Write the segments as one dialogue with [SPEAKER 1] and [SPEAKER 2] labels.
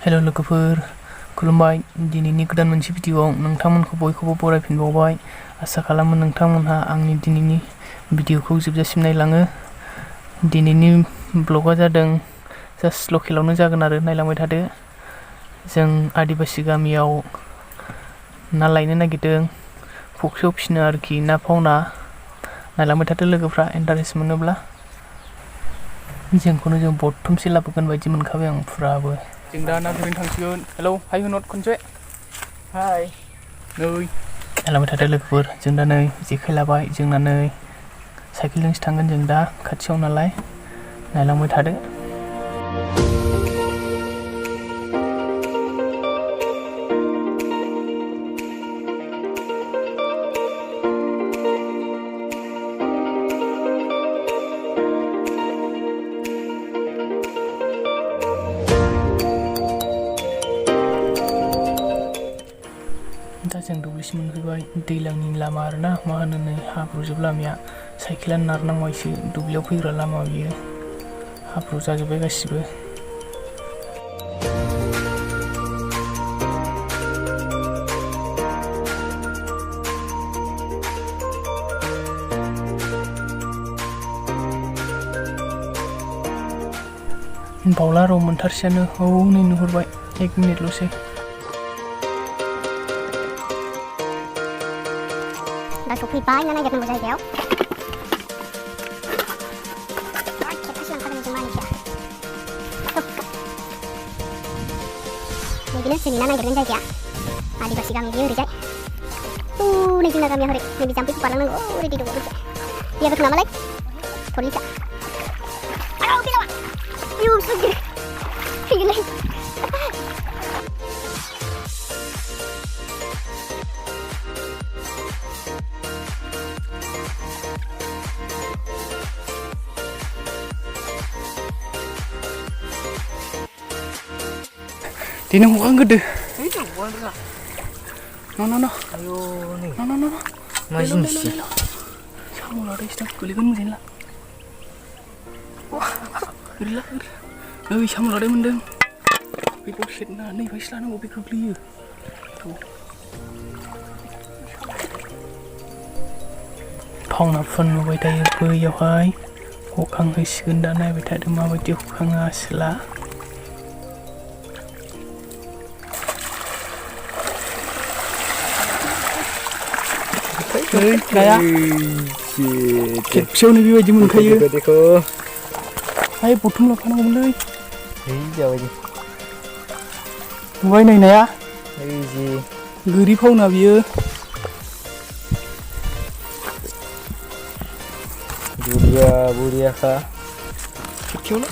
[SPEAKER 1] Hello लोगोफोर खुलुमबाय दिनैनि गोदान मोनसे भिडिअआव नोंथांमोनखौ बयखौबो बरायफिनबावबाय आसा खालामो नोंथांमोनहा आंनि दिनैनि भिडिअखौ जोबजासिम नायलाङो दिनैनि ब्लगआ जादों जास्ट लकेलावनो जागोन आरो नायलांबाय थादो जों आदिबासि गामियाव ना लायनो नागिरदों फुख्रियाव फिसिनो आरोखि ना फावना नायलांबाय थादो लोगोफ्रा इन्टारेस्ट मोनोब्ला जोंखौनो जों बर्थमसे लाबोगोन बायदि मोनखाबाय आं फुराबो जों दा ना गुरनो थांसिगोन हेलौ हाय होनहर खनसे हाय नै नायलांबाय थादो लोगोफोर जों दा नै जेखाइ लाबाय जोंना नै साइकेलजोंसो थांगोन जों दा खाथियाव नालाय नायलांबाय थादो दा जों दुब्लिसिम मोनफैबाय दैलांनि लामा आरोना मा होनो नै हाब्रुजोब लामाया साइकेला नारनांबायसो दुब्लियाव फैग्रा लामा बियो हाब्रु जाजोब्बाय गासिबो बावला र' मोनथारसेयानो नै नुहुरबाय 1 मिनिटल'सै
[SPEAKER 2] दा सफैबाय ना नागिरनांगौ जायगायाव बिदिनो जोंनि ना नागिरनाय जायगाया आदिबासि गामि बियो ओरैजाय नै जोंना गामिया हरै नैबे जाम्फैखौ बारलांनांगौ ओरै दै दङ ओरैजाय दैया गोथौ नामालाय थरलिसा आव फैलावा U सुगिर फैगोनलै
[SPEAKER 1] Dino mukhang gede.
[SPEAKER 3] Itu bukan lah.
[SPEAKER 1] No.
[SPEAKER 3] Ayo nih.
[SPEAKER 1] No.
[SPEAKER 3] Masih sih.
[SPEAKER 1] Kamu lari sedang kulikan mesin lah. Wah, gila. Kamu lari mendeng. Itu shit na nih, Faisal na mobil kebeli. Tuh. Phong na phun vào đây bơi vào hai. Cố gắng hơi sườn đã này với thái được mà với tiêu khang asla. Kayak खेबसेयावनो बेबायदि मोनखायो हाय बुथुम लाखानांगौमोनलै
[SPEAKER 3] जाबाय
[SPEAKER 1] नुबाय नायनाया
[SPEAKER 3] ओइ
[SPEAKER 1] गोरि फावना बियो
[SPEAKER 3] बुरियाखा
[SPEAKER 1] खेबसेयावनो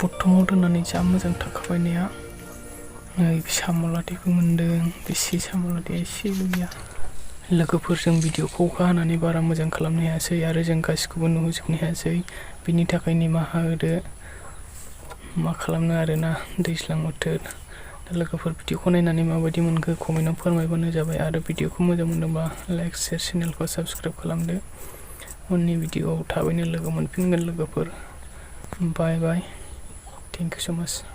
[SPEAKER 1] बुथुमाव दोननानै जा मोजां थाखाबायनाया नै साम' लादायबो मोन्दों बेसे साम' लादाया एसेल' गैया लोगोफोरजों भिडिअखौ अखा हानानै बारा मोजां खालामनो हायासै आरो जों गासिखौबो नुहोजोबनो हायासै बिनि थाखाय निमाहा होदो मा खालामनो आरोना दैज्लां बोथोर दा लोगोफोर भिडिअखौ नायनानै माबायदि मोनखो कमेन्टआव फोरमायबानो जाबाय आरो भिडिअखौ मोजां मोनदोंबा लाइक शेयार चेनेलखौ साबस्क्राइब खालामदो उननि भिडिअआव थाबैनो लोगो मोनफिनगोन लोगोफोर बाय Thank you so much.